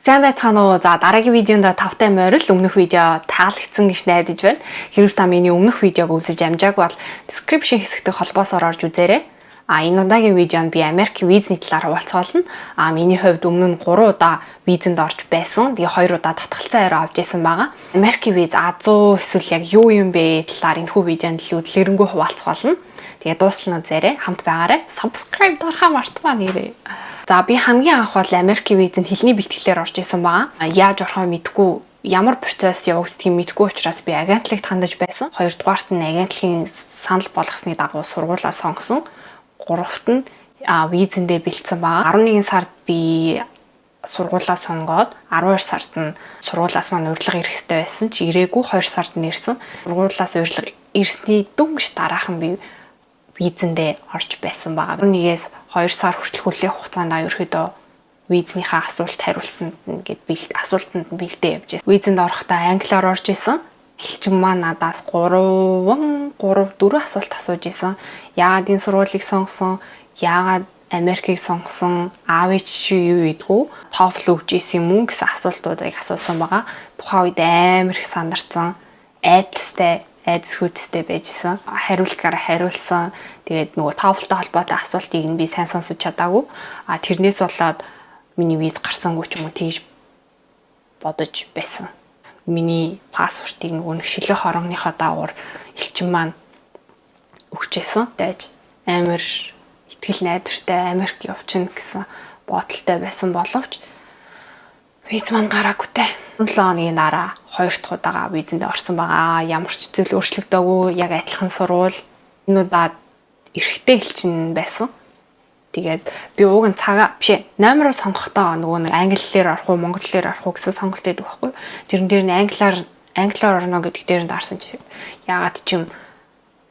Сайн байцгаана уу. За дараагийн видеонд тавтай морил өмнөх видео таалагдсан гэж найдаж байна. Хэрвээ та миний өмнөх видеог үзэж амжааг бол description хэсэгт холбоосоор орж үзээрэй. Энэ удаагийн видеонд би Америк визний талаар хуваалцгаална. Миний хувьд өмнө нь 3 удаа визэнд орж байсан. Тэгээ 2 удаа татгалцсан ариу авч исэн байгаа. Америкийн виз азуу эсвэл яг юу юм бэ талаар энэхүү видеонд дэлгэрэнгүй хуваалцгаална. Тэгээ дуустал нь үзээрэй. Хамт байгаарай. Subscribe дарахаа мартмаа нэрээ. За би хамгийн анх бол Америкийн визэнд хэлний бэлтгэлээр орж исэн байгаа. Яаж орохоо мэдэхгүй, ямар процесс явагддгийг мэдэхгүй учраас би агентлагт хандаж байсан. Хоёрдугаарт нь агентлагийн санал болгосны дагуу сургуулаа сонгосон. Гуравт нь визэндээ бэлдсэн байгаа. 11 сард би сургуулаа сонгоод 12 сард нь сургуулаас маань урилга ирэх хэрэгтэй байсан. Чи ирээгүй 2 сард нь ирсэн. Сургуулаас урилга ирсний дөнгөж дараахан би визэндээ орж байсан байгаа. 1-ээс 2 сар хүртэл хүлээх хугацаанд ерөөдөө визнийхаа асуултанд нь бэлдээ явж байсан. Визэнд орохдоо англиар орж исэн. Элчин маань надаас 4 асуулт асууж исэн. Яагаад энэ сургуулийг сонгосон? Яагаад Америкийг сонгосон? Аав чи юу идэггүй? TOEFL өгч исэн юм уу гэсэн асуултуудыг асуусан байгаа. Тухайн үед амар их сандарсан. Айдас хүчтэй байжсэн. Хариулахаараа хариулсан. Тэгээд нөгөө TOEFL-тай холбоотой асуултыг нь би сайн сонсож чадаагүй. Тэрнээс болоод миний виз гарсангүй ч юм уу тэгж бодож байсан. Миний паспортыг нөгөө нэг шилэх хорогныхоо даавар элчин маань өгчээсэн. Дайж амар итгэл найдвартай Америк явчихна гэсэн бодолтой байсан боловч виз маань гараагүйтэй. 7 хоногийн дараа 2 дахь удаага визэндээ орсон байгаа. Ямар ч зүйл өөрчлөгдөөгүй. Яг адилхан сурвал энэ удаад эрэхтэй элчин байсан. Тэгээд би ууг нь номероо сонгохдоо нөгөө нэг англи хэлээр орох уу, монгол хэлээр орох уу гэсэн сонголт өгдөг байхгүй. Тэрэн дээр нь англиар орно гэдэг дээр нь дарсан чи яагаад ч юм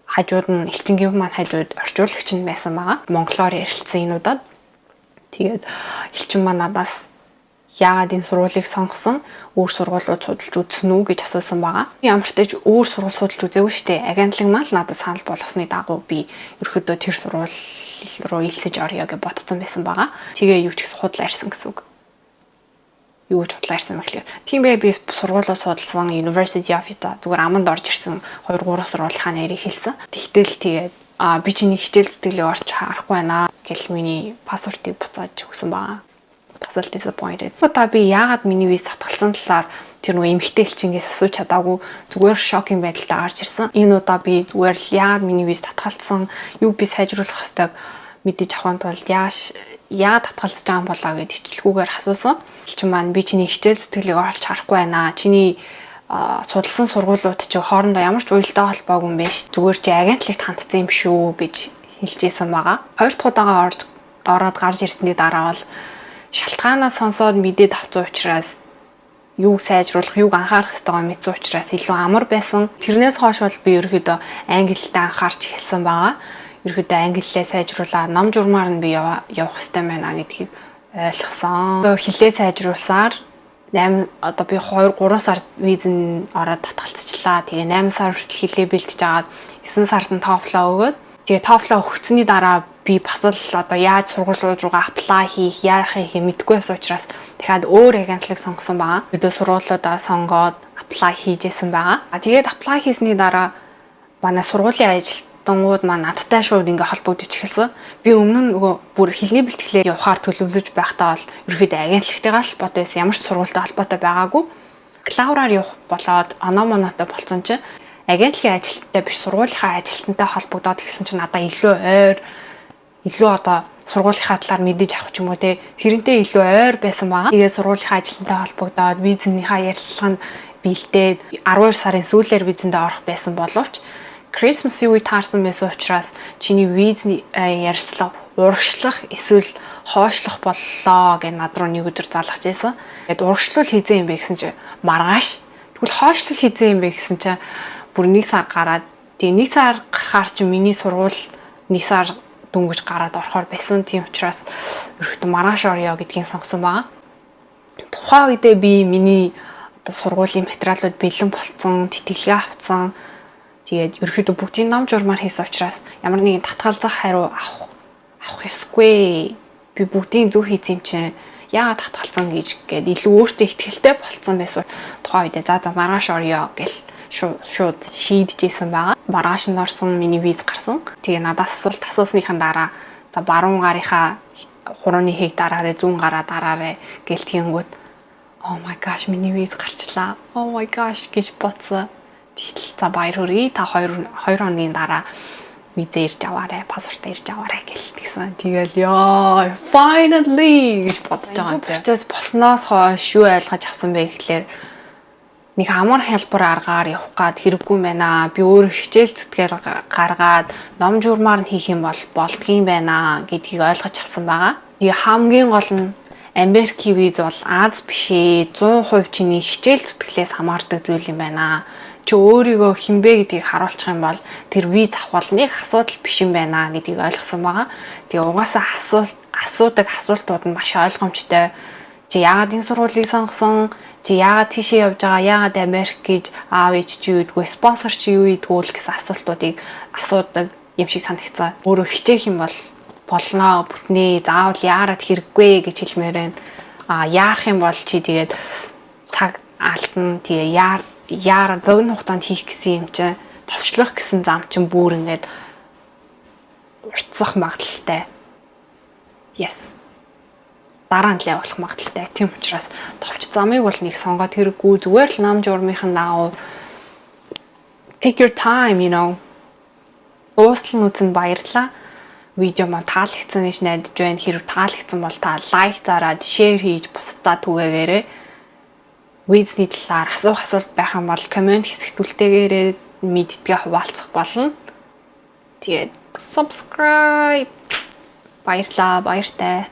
хажууд нь элчингийн маань хажууд орчуулагч нь байсан байгаа. Монголоор ярилцсан энэ удаад. Тэгээд элчин маань надаас яагаад энэ сургуулийг сонгосон, өөр сургуулиуд судалж үзсэн үү гэж асуусан байгаа. Ямар ч тач өөр сургууль судалж үзээгүй шүү дээ. Агентлаг маань л надад санал болгосны дагуу би ерөөдөө тэр сургууль руу илсэж орё гэж бодсон байсан байгаа. Тэгээ юу ч их худлаа ирсэн гэсэн үг. Юу ч худлаа ирсэн мэхлээр. Тийм бай би сургуулиуд судалсан University of Utah зүгээр аманд орж ирсэн 2-3 сургуулийнхаа нэрийг хэлсэн. Тэгтэл тэгээд би чиний хичээл зүтгэлийг орч харахгүй байна гэл миний паспортыг буцааж өгсөн байгаа. Асуулт disappointed. Одоо би яагаад миний виз татгалсан талаар тэр нөгөө эмэгтэй элчингээс асууж чадаагүй зүгээр шокинг байдалтай гарч ирсэн. Энэ удаа би зүгээр л яагаад миний виз татгалсан, юуг би сайжруулах ёстойг мэдэж авахын тулд яагаад татгалзаж байгаа юм болоо гэд хичээлгүйгээр асуусан. Элчин маань би чиний хичээл зүтгэлийг олж харахгүй байна. Чиний судалсан сургуулиуд чи хоорондоо ямар ч уялдаа холбоогүй юм биш. Зүгээр чи агентлагт хандсан юм шүү гэж хэлж исэн байгаа. 2 дахь удаага ороод гарч ирсний дараа бол шалтгаанаа сонсоод мэдээд авсан учраас юуг сайжруулах, юуг анхаарах ёстойгоо мэдсэн учраас илүү амар байсан. Тэрнээс хойш бол би ерөөдөө англилд анхаарч эхэлсэн байгаа. Ерөөдөө англиээ сайжруулаад ном журмаар нь би явах ёстой байна гэдгийг ойлгосон. Хэлээ сайжруулсаар одоо би 2-3 сард визэн ороод татгалцчихлаа. Тэгээ 8 сар хүртэл хэлээ бэлтэж агаад 9 сард нь TOEFL өгөөд тэгээ TOEFL өгсөний дараа би бас л одоо яаж сургуулиуд руугаа apply хийх, яахыг мэдэхгүй байсан учраас дахиад өөр агентлаг сонгосон байгаа. Өдөө сургуулиудаа сонгоод apply хийжсэн байгаа. Тэгээд apply хийсний дараа манай сургуулийн ажилтнууд маань надтай шууд ингээ холбогдож эхэлсэн. Би өмнө нь нөгөө бүр хэлний бэлтгэлээр явахаар төлөвлөж байхдаа бол ерөөдөө агентлагтайгаа холбоотой байсан. Ямар ч сургуультай холбоотой байгаагүй. Клаураар явах болоод аномонотой болсон чинь агентлагийн ажилтнтай биш сургуулийнхаа ажилтнтай холбогдоод ирсэн чинь надаа илүү одоо сургуулийнхаа талаар мэдэж авах ч юм уу те тэрнтэй илүү ойр байсан байгаа. Тэгээ сургуулийнхаа ажилтнтай холбогдоод визийнхаа ярилцлаганд бэлдээд 12 сарын сүүлээр визэндээ орох байсан боловч Christmas-ийн үед таарсан байсан учраас чиний визний ярилцлага урагшлах эсвэл хойшлох боллоо гэж над руу нэг өдөр залгаж байсан. Тэгээд урагшлал хийзээ юм бэ гэсэн чинь маргааш. Тэгвэл хойшлол хийзээ юм бэ гэсэн чинь бүр 1 сар гараад тэгээ 1 сар гарахаар чи миний сургууль 1 сар дөнгөж гараад орохоор байсан. Тийм учраас ерөөхдөө маргааш орё гэдгийг сонгосон байгаа. Тухайн үедээ би миний одоо сургуулийн материалууд бэлэн болцсон, тэтгэлгээ авцсан. Тэгээд ерөөхдөө бүгдийн ном журмаар хийсэн учраас ямар нэгэн татгалзах хариу авах ёсгүй. Би бүгдийн зөв хийсэн юм чинь яагаад татгалзсан гээд илүү өөртөө ихтгэлтэй болцсон байсан тухайн үедээ за маргааш орё гэл шууд шийдэжсэн байгаа. Маргааш нь орсон миний виз гарсан. Тэгээ надаас асуулт асуусныхан дараа за баруун гарынхаа хурууны хийг дараарэ зүүн гараа дараарэ гэл тэгэнгүүт oh my gosh миний виз гарчлаа. Oh my gosh гэж бодсон. Тэгэл за баяр хүргэе. Та 2 хоногийн дараа визээ ирж аваарэ, паспортаа ирж аваарэ гэлтгсэн. Тэгэл ёо finally гэж бодож байгаа юм чи. Процесс болсноос хойш юу ойлгож авсан бэ гэхлээр нэг амар хялбар аргаар явах гад хэрэггүй байна. Би өөрөө хичээл зүтгэл гаргаад ном журмаар нь хийх юм бол болдгийм байна гэдгийг ойлгож авсан байгаа. Тэгээ хамгийн гол нь Америкийн виз бол Аз биш ээ. 100% чиний хичээл зүтгэлээс хамаардаг зүйл юм байна. Чи өөрийгөө хинбэ гэдгийг харуулчих юм бол тэр виз авах нэг асуудал биш юм байна гэдгийг ойлгосон байгаа. Тэгээ угаасаа асуудаг асуултууд нь маш ойлгомжтой. Чи яагаад энэ сургуулийг сонгосон? Чи яагаад тийшээ явж байгаа? Яагаад Америк гэж аав ээж чи юу идэггүй, спонсор чи юу идэггүй л гэсэн асуултуудыг асуудаг юм шиг санагцсан. Өөрөө хичээх юм бол болно, бүтнээ, заавал яарад хэрэггүй гэж хэлмээр байна. Яарах юм бол чи тэгээд цаг алдна. Тэгээ яарад богино хугацаанд хийх гэсэн юм чинь товчлох гэсэн зам чинь бүр ингээд уртсах магадaltaй. Yes. Дараа нь л явах магадaltaй. Тийм учраас товч замыг бол нэг сонгоод хэрэггүй. Зүгээр л нам журмынхан дагуу take your time, you know. Дуустал үзэн баярлаа. Видео маань таалагдсан гэж найдаж байна. Хэрэг таалагдсан бол та лайк дараад, шеэр хийж бусдаа түгээгээрэй. Визний талаар асуулт байх юм бол комент хэсэгт үлдээгээрэй. Мэддгээ хуваалцах болно. Тэгээд subscribe. Баярлаа, баяртай.